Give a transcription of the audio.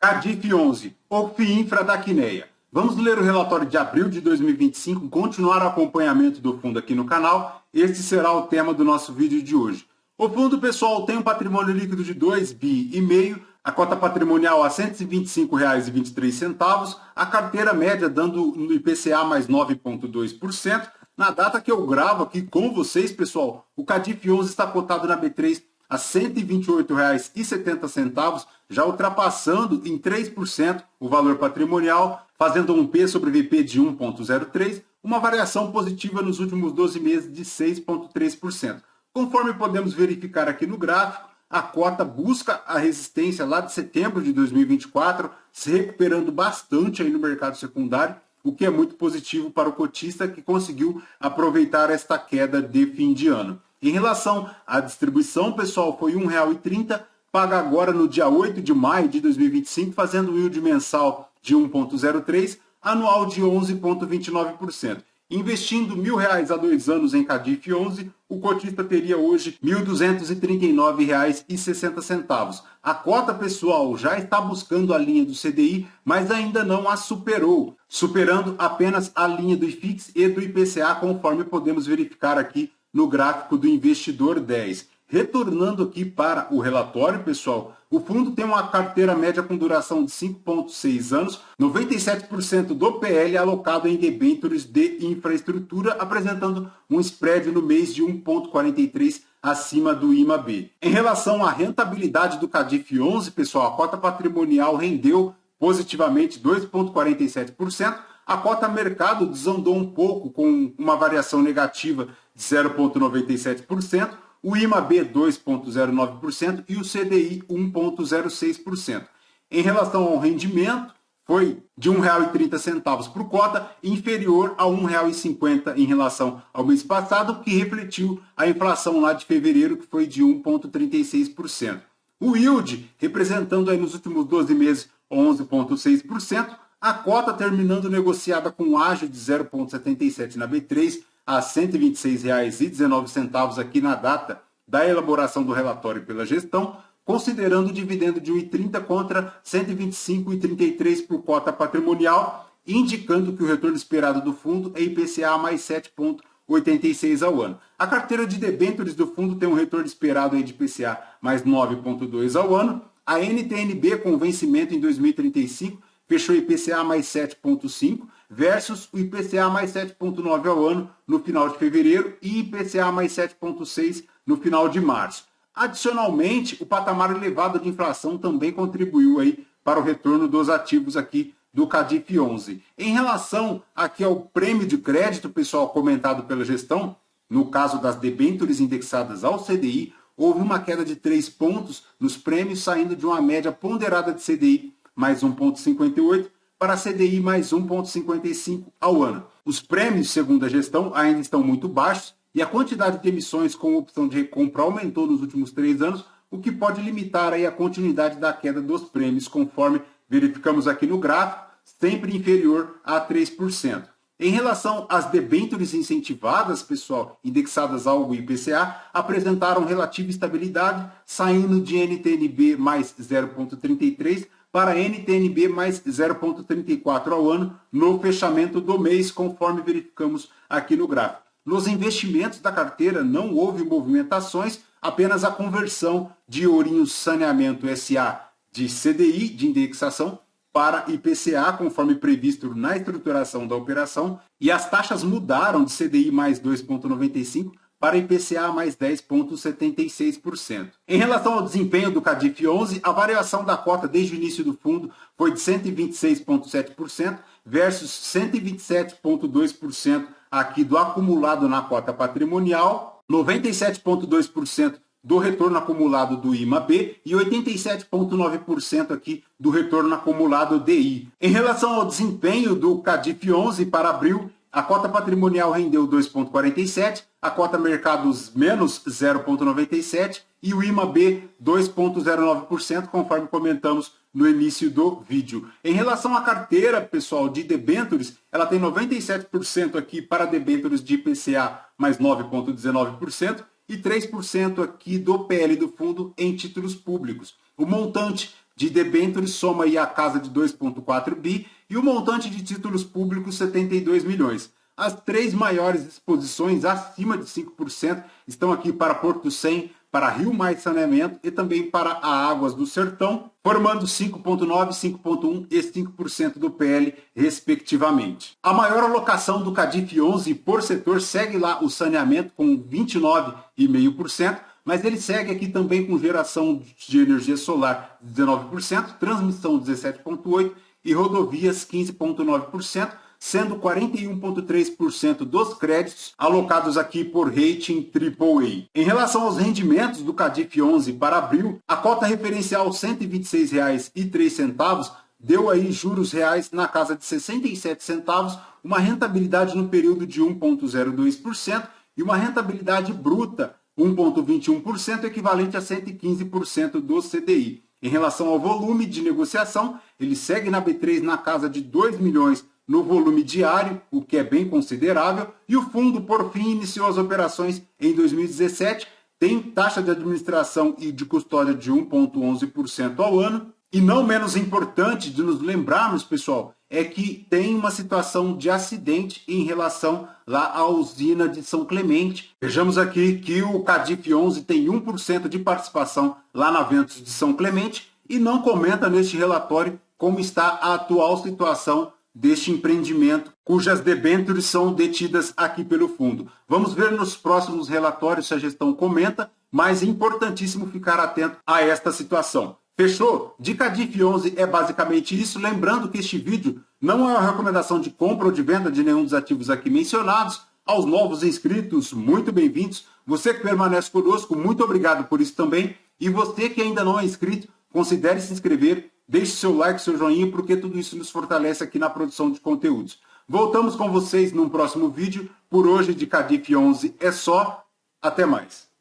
Cadif 11, OFIINFRA da Quineia. Vamos ler o relatório de abril de 2025, continuar o acompanhamento do fundo aqui no canal. Este será o tema do nosso vídeo de hoje. O fundo, pessoal, tem um patrimônio líquido de 2,5 bi, a cota patrimonial a R$ 125,23, a carteira média dando no IPCA mais 9,2%. Na data que eu gravo aqui com vocês, pessoal, o Cadif 11 está cotado na B3 a R$ 128,70, já ultrapassando em 3% o valor patrimonial, fazendo um P sobre VP de 1,03, uma variação positiva nos últimos 12 meses de 6,3%. Conforme podemos verificar aqui no gráfico, a cota busca a resistência lá de setembro de 2024, se recuperando bastante aí no mercado secundário, o que é muito positivo para o cotista que conseguiu aproveitar esta queda de fim de ano. Em relação à distribuição, pessoal, foi R$ 1,30, paga agora no dia 8 de maio de 2025, fazendo um yield mensal de 1,03, anual de 11,29%. Investindo R$ 1.000 a 2 anos em Cadif 11, o cotista teria hoje R$ 1.239,60. A cota, pessoal, já está buscando a linha do CDI, mas ainda não a superou, superando apenas a linha do IFIX e do IPCA, conforme podemos verificar aqui no gráfico do Investidor 10. Retornando aqui para o relatório, pessoal, o fundo tem uma carteira média com duração de 5,6 anos, 97% do PL alocado em debêntures de infraestrutura, apresentando um spread no mês de 1,43 acima do IMAB. Em relação à rentabilidade do Cadif 11, pessoal, a cota patrimonial rendeu positivamente 2,47%, a cota mercado desandou um pouco com uma variação negativa de 0,97%, o IMAB 2,09% e o CDI 1,06%. Em relação ao rendimento, foi de R$ 1,30 por cota, inferior a R$ 1,50 em relação ao mês passado, que refletiu a inflação lá de fevereiro, que foi de 1,36%. O yield, representando aí nos últimos 12 meses 11,6%, a cota terminando negociada com um ágio de 0,77 na B3, a R$ 126,19 aqui na data da elaboração do relatório pela gestão, considerando o dividendo de R$ 1,30 contra R$ 125,33 por cota patrimonial, indicando que o retorno esperado do fundo é IPCA mais 7,86 ao ano. A carteira de debêntures do fundo tem um retorno esperado aí de IPCA mais 9,2 ao ano. A NTNB com vencimento em 2035 fechou IPCA mais 7,5 versus o IPCA mais 7,9 ao ano no final de fevereiro e IPCA mais 7,6 no final de março. Adicionalmente, o patamar elevado de inflação também contribuiu aí para o retorno dos ativos aqui do Cadif 11. Em relação aqui ao prêmio de crédito, pessoal, comentado pela gestão, no caso das debêntures indexadas ao CDI, houve uma queda de 3 pontos nos prêmios, saindo de uma média ponderada de CDI mais 1,58 para CDI mais 1,55 ao ano. Os prêmios, segundo a gestão, ainda estão muito baixos e a quantidade de emissões com opção de recompra aumentou nos últimos 3 anos, o que pode limitar aí a continuidade da queda dos prêmios, conforme verificamos aqui no gráfico, sempre inferior a 3%. Em relação às debêntures incentivadas, pessoal, indexadas ao IPCA, apresentaram relativa estabilidade, saindo de NTNB mais 0,33 para NTNB mais 0,34 ao ano no fechamento do mês, conforme verificamos aqui no gráfico. Nos investimentos da carteira não houve movimentações, apenas a conversão de Ourinhos Saneamento SA de CDI, de indexação, para IPCA, conforme previsto na estruturação da operação, e as taxas mudaram de CDI mais 2,95 para IPCA mais 10,76%. Em relação ao desempenho do Cadif 11, a variação da cota desde o início do fundo foi de 126,7% versus 127,2% aqui do acumulado na cota patrimonial, 97,2% do retorno acumulado do IMAB e 87,9% aqui do retorno acumulado DI. Em relação ao desempenho do Cadif 11 para abril, a cota patrimonial rendeu 2,47%, a cota mercados menos 0,97% e o IMAB 2,09%, conforme comentamos no início do vídeo. Em relação à carteira, pessoal, de debêntures, ela tem 97% aqui para debêntures de IPCA mais 9,19% e 3% aqui do PL do fundo em títulos públicos. O montante de debêntures soma aí a casa de 2,4 bi e o montante de títulos públicos 72 milhões. As três maiores exposições, acima de 5%, estão aqui para Porto 100, para Rio Mais Saneamento e também para a Águas do Sertão, formando 5,9%, 5,1% e 5% do PL, respectivamente. A maior alocação do CADIF 11 por setor segue lá o saneamento com 29,5%, mas ele segue aqui também com geração de energia solar 19%, transmissão 17,8% e rodovias 15,9%, sendo 41,3% dos créditos alocados aqui por rating AAA. Em relação aos rendimentos do CADIF 11 para abril, a cota referencial R$ 126,03 deu aí juros reais na casa de 67 centavos, uma rentabilidade no período de 1,02% e uma rentabilidade bruta 1,21%, equivalente a 115% do CDI. Em relação ao volume de negociação, ele segue na B3 na casa de 2 milhões no volume diário, o que é bem considerável, e o fundo, por fim, iniciou as operações em 2017, tem taxa de administração e de custódia de 1,11% ao ano, e não menos importante de nos lembrarmos, pessoal, é que tem uma situação de acidente em relação lá à usina de São Clemente. Vejamos aqui que o CADIF 11 tem 1% de participação lá na Ventos de São Clemente e não comenta neste relatório como está a atual situação deste empreendimento, cujas debêntures são detidas aqui pelo fundo. Vamos ver nos próximos relatórios se a gestão comenta, mas é importantíssimo ficar atento a esta situação. Fechou? De CADIF 11 é basicamente isso. Lembrando que este vídeo não é uma recomendação de compra ou de venda de nenhum dos ativos aqui mencionados. Aos novos inscritos, muito bem-vindos. Você que permanece conosco, muito obrigado por isso também. E você que ainda não é inscrito, considere se inscrever. Deixe seu like, seu joinha, porque tudo isso nos fortalece aqui na produção de conteúdos. Voltamos com vocês num próximo vídeo. Por hoje, de CADIF 11 é só. Até mais.